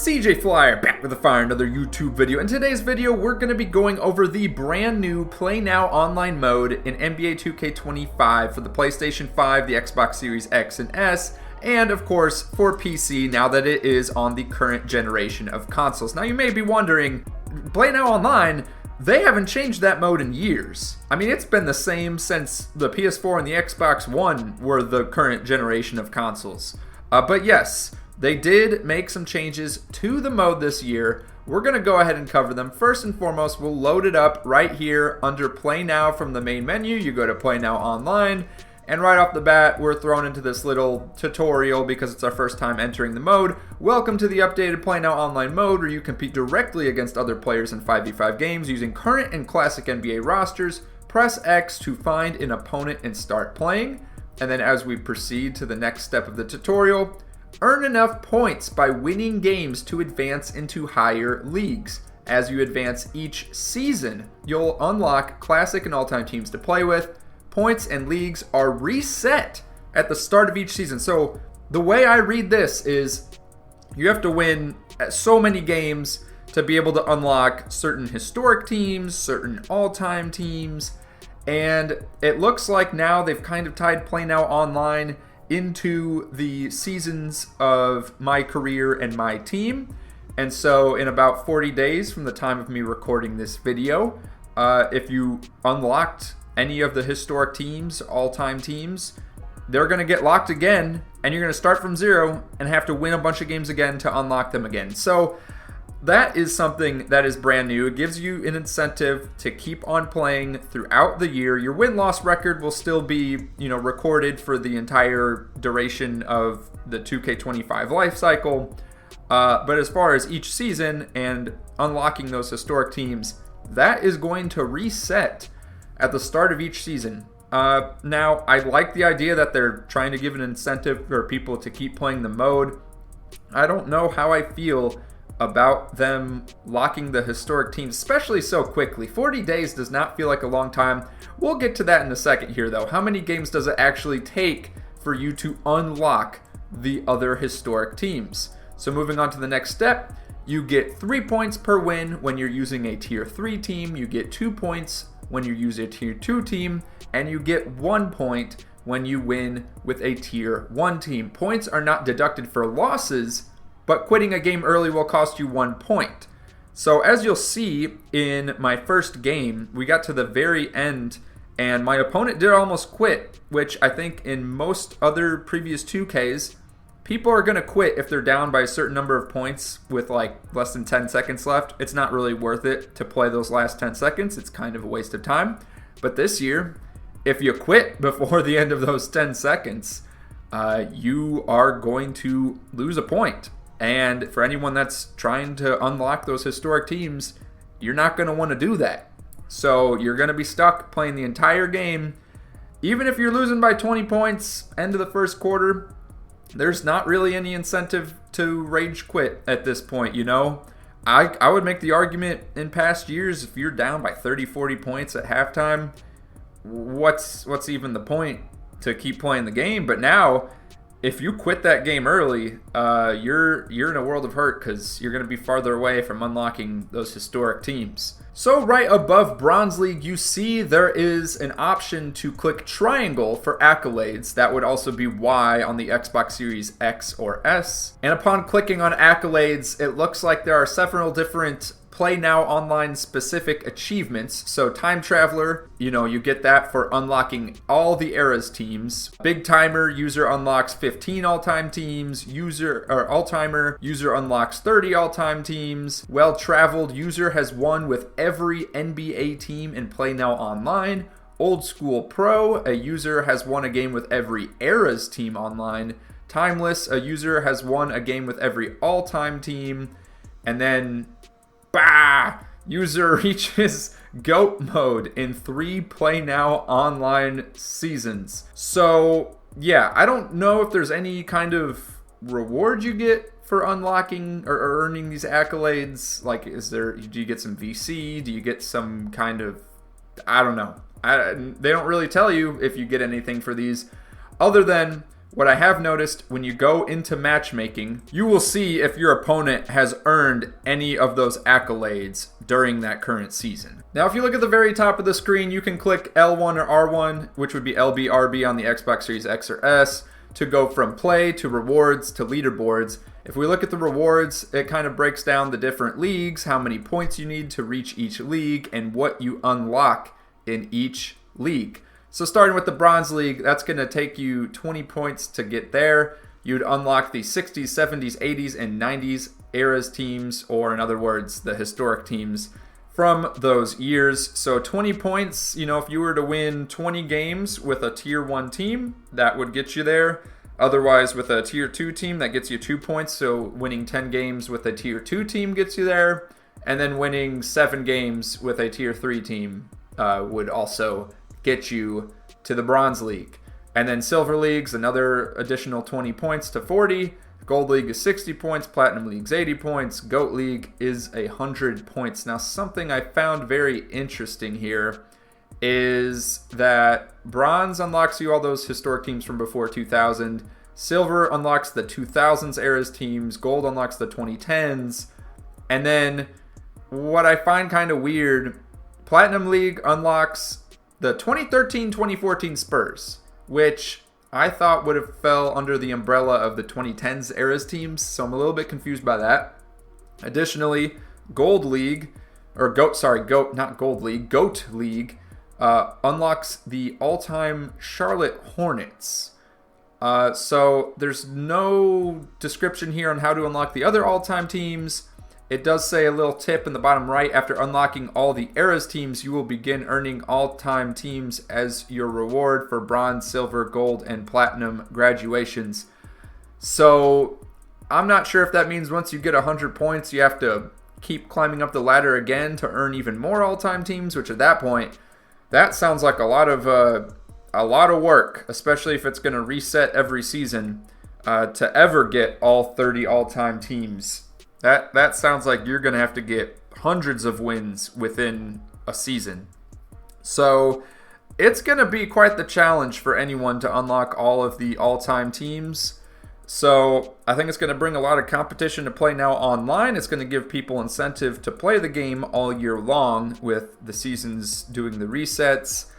CJ Flyer back with another YouTube video. In today's video, we're going to be going over the brand new Play Now online mode in NBA 2K25 for the PlayStation 5, the Xbox Series X and S, and of course for PC now that it is on the current generation of consoles. Now you may be wondering, Play Now Online, they haven't changed that mode in years. I mean, it's been the same since the PS4 and the Xbox One were the current generation of consoles. But yes, they did make some changes to the mode this year. We're going to go ahead and cover them. First and foremost, we'll load it up right here under Play Now from the main menu. You go to Play Now Online, and right off the bat, we're thrown into this little tutorial because it's our first time entering the mode. Welcome to the updated Play Now Online mode, where you compete directly against other players in 5v5 games using current and classic NBA rosters. Press X to find an opponent and start playing. And then as we proceed to the next step of the tutorial, earn enough points by winning games to advance into higher leagues. As you advance each season, you'll unlock classic and all-time teams to play with. Points and leagues are reset at the start of each season. So the way I read this is you have to win so many games to be able to unlock certain historic teams, certain all-time teams, and it looks like now they've kind of tied Play Now Online into the seasons of my career and my team. And so in about 40 days from the time of me recording this video, if you unlocked any of the historic teams, all-time teams, they're going to get locked again, and you're going to start from zero and have to win a bunch of games again to unlock them again. So that is something that is brand new. It gives you an incentive to keep on playing throughout the year. Your win-loss record will still be, recorded for the entire duration of the 2K25 life cycle. But as far as each season and unlocking those historic teams, that is going to reset at the start of each season. Now, I like the idea that they're trying to give an incentive for people to keep playing the mode. I don't know how I feel about them locking the historic teams, especially so quickly. 40 days does not feel like a long time. We'll get to that in a second here, though. How many games does it actually take for you to unlock the other historic teams? So moving on to the next step, you get 3 points per win when you're using a tier 3 team. You get 2 points when you use a tier 2 team, and you get 1 point when you win with a tier 1 team. Points are not deducted for losses, but quitting a game early will cost you 1 point. So as you'll see in my first game, we got to the very end and my opponent did almost quit, which I think in most other previous 2Ks, people are going to quit if they're down by a certain number of points with like less than 10 seconds left. It's not really worth it to play those last 10 seconds. It's kind of a waste of time. But this year, if you quit before the end of those 10 seconds, you are going to lose a point. And for anyone that's trying to unlock those historic teams, you're not going to want to do that. So you're going to be stuck playing the entire game. Even if you're losing by 20 points, end of the first quarter, there's not really any incentive to rage quit at this point, I would make the argument in past years, if you're down by 30, 40 points at halftime, what's even the point to keep playing the game? But now, if you quit that game early, you're in a world of hurt because you're going to be farther away from unlocking those historic teams. So right above Bronze League, you see there is an option to click triangle for accolades. That would also be Y on the Xbox Series X or S. And upon clicking on accolades, it looks like there are several different Play Now Online specific achievements. So Time Traveler, you get that for unlocking all the era's teams. Big Timer, user unlocks 15 all-time teams. All-Timer, user unlocks 30 all-time teams. Well-Traveled, user has won with every NBA team in Play Now Online. Old School Pro, a user has won a game with every era's team online. Timeless, a user has won a game with every all-time team. And then user reaches GOAT mode in 3 Play Now Online seasons. So, yeah, I don't know if there's any kind of reward you get for unlocking or earning these accolades. Like, do you get some VC? Do you get some kind of, I don't know. They don't really tell you if you get anything for these, other than What I have noticed when you go into matchmaking, you will see if your opponent has earned any of those accolades during that current season. Now, if you look at the very top of the screen, you can click L1 or R1, which would be LB, RB on the Xbox Series X or S, to go from play to rewards to leaderboards. If we look at the rewards, it kind of breaks down the different leagues, how many points you need to reach each league, and what you unlock in each league. So starting with the Bronze League, that's going to take you 20 points to get there. You'd unlock the 60s, 70s, 80s, and 90s eras teams, or in other words, the historic teams from those years. So 20 points, if you were to win 20 games with a Tier 1 team, that would get you there. Otherwise, with a Tier 2 team, that gets you 2 points. So winning 10 games with a Tier 2 team gets you there. And then winning 7 games with a Tier 3 team would also get you to the Bronze League. And then Silver League's another additional 20 points to 40. Gold League is 60 points. Platinum League's 80 points. GOAT League is 100 points. Now, something I found very interesting here is that Bronze unlocks you all those historic teams from before 2000. Silver unlocks the 2000s eras teams. Gold unlocks the 2010s. And then what I find kind of weird, Platinum League unlocks the 2013-2014 Spurs, which I thought would have fell under the umbrella of the 2010s eras teams, so I'm a little bit confused by that. Additionally, GOAT League unlocks the all-time Charlotte Hornets. So there's no description here on how to unlock the other all-time teams. It does say a little tip in the bottom right. After unlocking all the eras teams, you will begin earning all-time teams as your reward for bronze, silver, gold, and platinum graduations. So I'm not sure if that means once you get 100 points, you have to keep climbing up the ladder again to earn even more all-time teams, which at that point, that sounds like a lot of work, especially if it's going to reset every season to ever get all 30 all-time teams. That sounds like you're going to have to get hundreds of wins within a season. So it's going to be quite the challenge for anyone to unlock all of the all-time teams. So I think it's going to bring a lot of competition to Play Now Online. It's going to give people incentive to play the game all year long with the seasons doing the resets.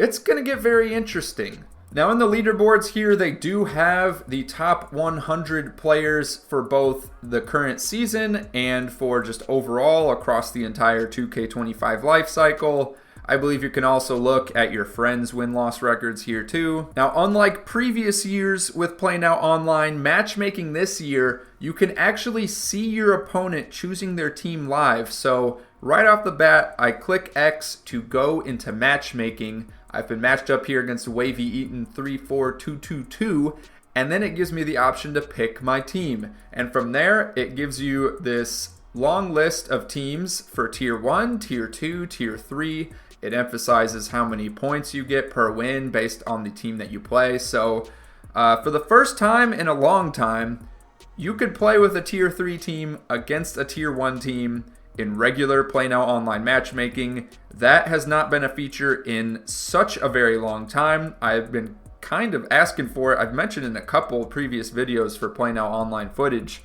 It's going to get very interesting. Now in the leaderboards here, they do have the top 100 players for both the current season and for just overall across the entire 2K25 life cycle. I believe you can also look at your friends' win-loss records here too. Now, unlike previous years with Play Now Online, matchmaking this year, you can actually see your opponent choosing their team live. So right off the bat, I click X to go into matchmaking. I've been matched up here against Wavy Eaton 34222, and then it gives me the option to pick my team. And from there, it gives you this long list of teams for Tier 1, Tier 2, Tier 3. It emphasizes how many points you get per win based on the team that you play. So for the first time in a long time, you could play with a Tier 3 team against a Tier 1 team in regular Play Now Online matchmaking. That has not been a feature in such a very long time. I've been kind of asking for it. I've mentioned in a couple previous videos for Play Now Online footage.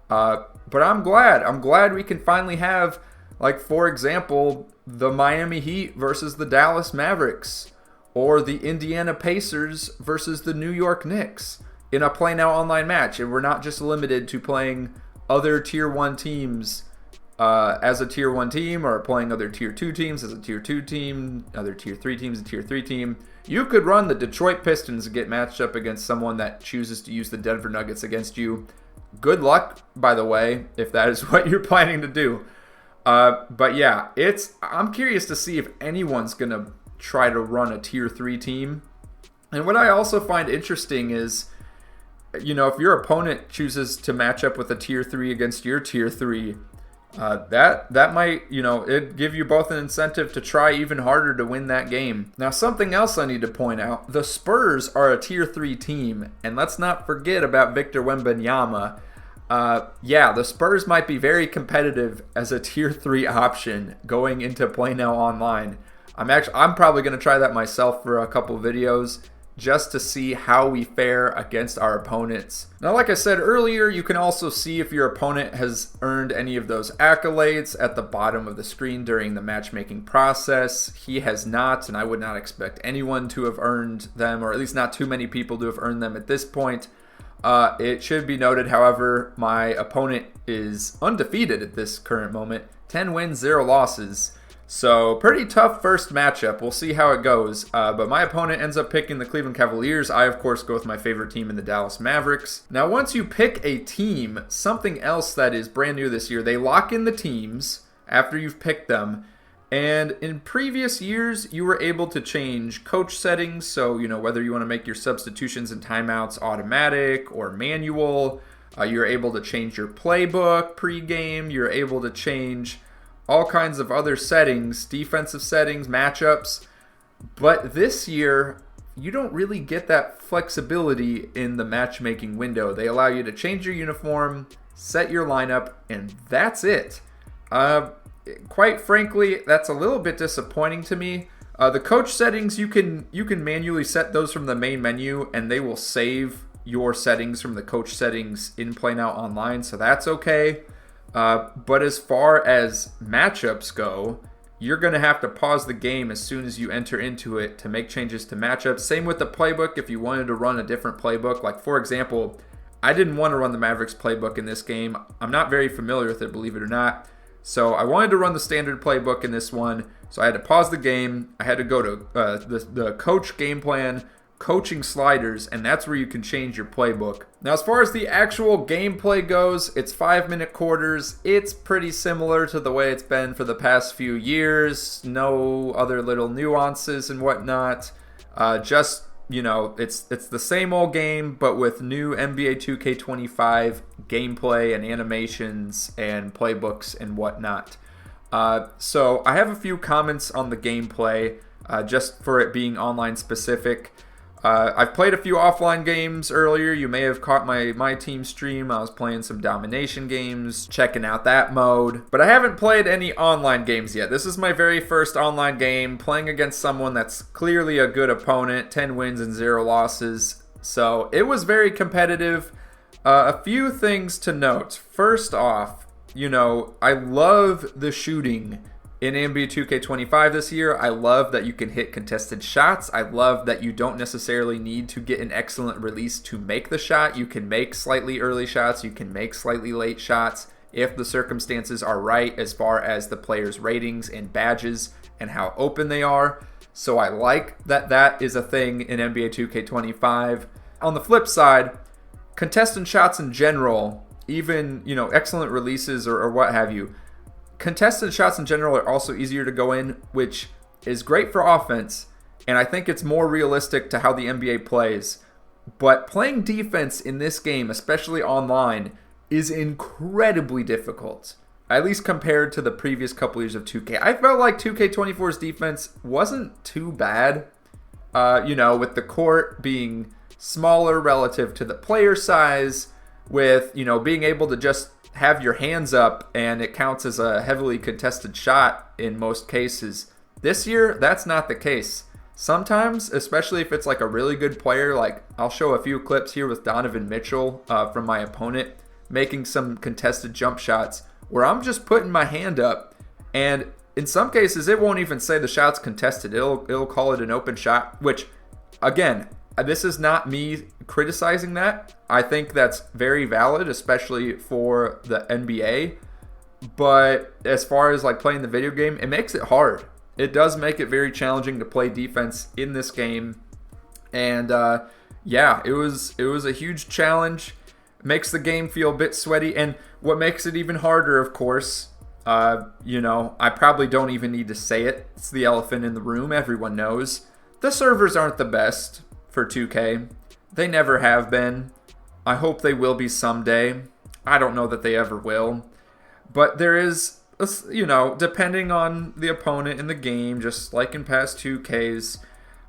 But I'm glad. I'm glad we can finally have, like, for example, the Miami Heat versus the Dallas Mavericks, or the Indiana Pacers versus the New York Knicks in a Play Now Online match. And we're not just limited to playing other Tier 1 teams as a Tier 1 team, or playing other Tier 2 teams as a Tier 2 team, other Tier 3 teams, a Tier 3 team. You could run the Detroit Pistons and get matched up against someone that chooses to use the Denver Nuggets against you. Good luck, by the way, if that is what you're planning to do. But yeah, I'm curious to see if anyone's going to try to run a Tier 3 team. And what I also find interesting is, if your opponent chooses to match up with a Tier 3 against your Tier 3, that might, it give you both an incentive to try even harder to win that game. Now, something else I need to point out, the Spurs are a Tier 3 team, and let's not forget about Victor Wembanyama. The Spurs might be very competitive as a Tier 3 option going into Play Now Online. I'm probably going to try that myself for a couple videos, just to see how we fare against our opponents. Now, like I said earlier, you can also see if your opponent has earned any of those accolades at the bottom of the screen during the matchmaking process. He has not, and I would not expect anyone to have earned them, or at least not too many people to have earned them at this point. It should be noted, however, my opponent is undefeated at this current moment. 10 wins, 0 losses. So pretty tough first matchup. We'll see how it goes. But my opponent ends up picking the Cleveland Cavaliers. I, of course, go with my favorite team in the Dallas Mavericks. Now, once you pick a team, something else that is brand new this year, they lock in the teams after you've picked them. And in previous years, you were able to change coach settings. So, whether you want to make your substitutions and timeouts automatic or manual, you're able to change your playbook pregame. You're able to change all kinds of other settings, defensive settings, matchups. But this year, you don't really get that flexibility in the matchmaking window. They allow you to change your uniform, set your lineup, and that's it. Quite frankly, that's a little bit disappointing to me. The coach settings, you can manually set those from the main menu, and they will save your settings from the coach settings in Play Now Online, so that's okay. But as far as matchups go, you're going to have to pause the game as soon as you enter into it to make changes to matchups. Same with the playbook. If you wanted to run a different playbook, like for example, I didn't want to run the Mavericks playbook in this game. I'm not very familiar with it, believe it or not. So I wanted to run the standard playbook in this one. So I had to pause the game. I had to go to the coach game plan, coaching sliders, and that's where you can change your playbook. Now, as far as the actual gameplay goes, it's 5-minute quarters. It's pretty similar to the way it's been for the past few years. No other little nuances and whatnot. It's the same old game, but with new NBA 2K25 gameplay and animations and playbooks and whatnot. So I have a few comments on the gameplay, just for it being online specific. I've played a few offline games earlier. You may have caught my team stream. I was playing some domination games, checking out that mode. But I haven't played any online games yet. This is my very first online game, playing against someone that's clearly a good opponent, 10 wins and 0 losses. So it was very competitive. A few things to note. First off, I love the shooting in NBA 2K25 this year. I love that you can hit contested shots. I love that you don't necessarily need to get an excellent release to make the shot. You can make slightly early shots. You can make slightly late shots if the circumstances are right as far as the player's ratings and badges and how open they are. So I like that is a thing in NBA 2K25. On the flip side, contested shots in general, even, excellent releases or what have you, contested shots in general are also easier to go in, which is great for offense, and I think it's more realistic to how the NBA plays. But playing defense in this game, especially online, is incredibly difficult, at least compared to the previous couple years of 2K. I felt like 2K24's defense wasn't too bad, with the court being smaller relative to the player size, with, being able to just have your hands up and it counts as a heavily contested shot in most cases. This year, that's not the case. Sometimes, especially if it's like a really good player, like I'll show a few clips here with Donovan Mitchell from my opponent making some contested jump shots where I'm just putting my hand up, and in some cases it won't even say the shot's contested. It'll call it an open shot, which again, this is not me criticizing that. I think that's very valid, especially for the NBA. But as far as like playing the video game, it makes it hard. It does make it very challenging to play defense in this game. And it was a huge challenge. It makes the game feel a bit sweaty. And what makes it even harder, of course, I probably don't even need to say it. It's the elephant in the room. Everyone knows. The servers aren't the best for 2K. They never have been. I hope they will be someday. I don't know that they ever will. But there is, depending on the opponent in the game, just like in past 2Ks,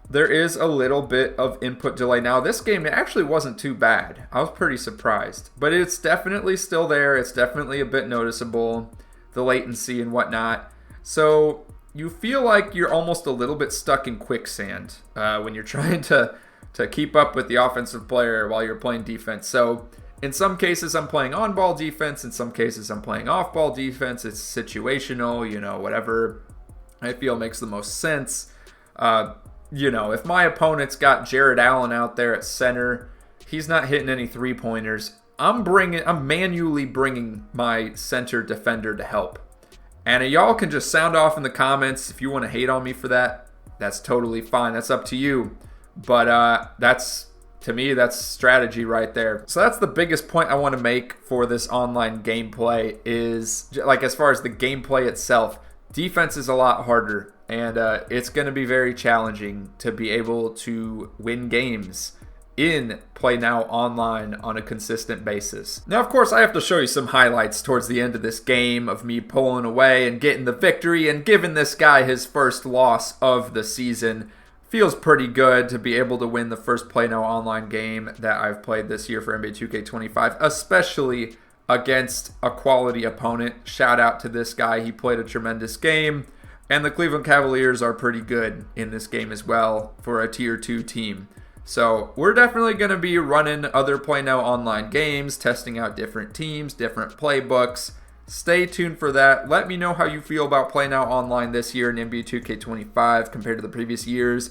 there is a little bit of input delay. Now, this game actually wasn't too bad. I was pretty surprised. But it's definitely still there. It's definitely a bit noticeable, the latency and whatnot. So you feel like you're almost a little bit stuck in quicksand when you're trying to to keep up with the offensive player while you're playing defense. So in some cases, I'm playing on-ball defense. In some cases, I'm playing off-ball defense. It's situational, whatever I feel makes the most sense. If my opponent's got Jared Allen out there at center, he's not hitting any three-pointers. I'm manually bringing my center defender to help. And y'all can just sound off in the comments if you want to hate on me for that. That's totally fine. That's up to you. But to me, that's strategy right there. So that's the biggest point I want to make for this online gameplay is, like, as far as the gameplay itself, defense is a lot harder. And it's going to be very challenging to be able to win games in Play Now Online on a consistent basis. Now, of course, I have to show you some highlights towards the end of this game of me pulling away and getting the victory and giving this guy his first loss of the season. Feels pretty good to be able to win the first Play Now Online game that I've played this year for NBA 2K25, especially against a quality opponent. Shout out to this guy. He played a tremendous game. And the Cleveland Cavaliers are pretty good in this game as well for a Tier 2 team. So we're definitely going to be running other Play Now Online games, testing out different teams, different playbooks. Stay tuned for that. Let me know how you feel about Play Now Online this year in NBA 2K25 compared to the previous years.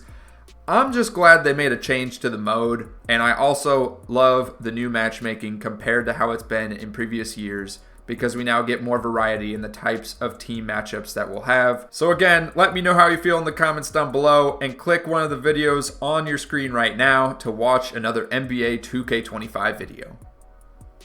I'm just glad they made a change to the mode, and I also love the new matchmaking compared to how it's been in previous years, because we now get more variety in the types of team matchups that we'll have. So again, let me know how you feel in the comments down below, and click one of the videos on your screen right now to watch another NBA 2K25 video.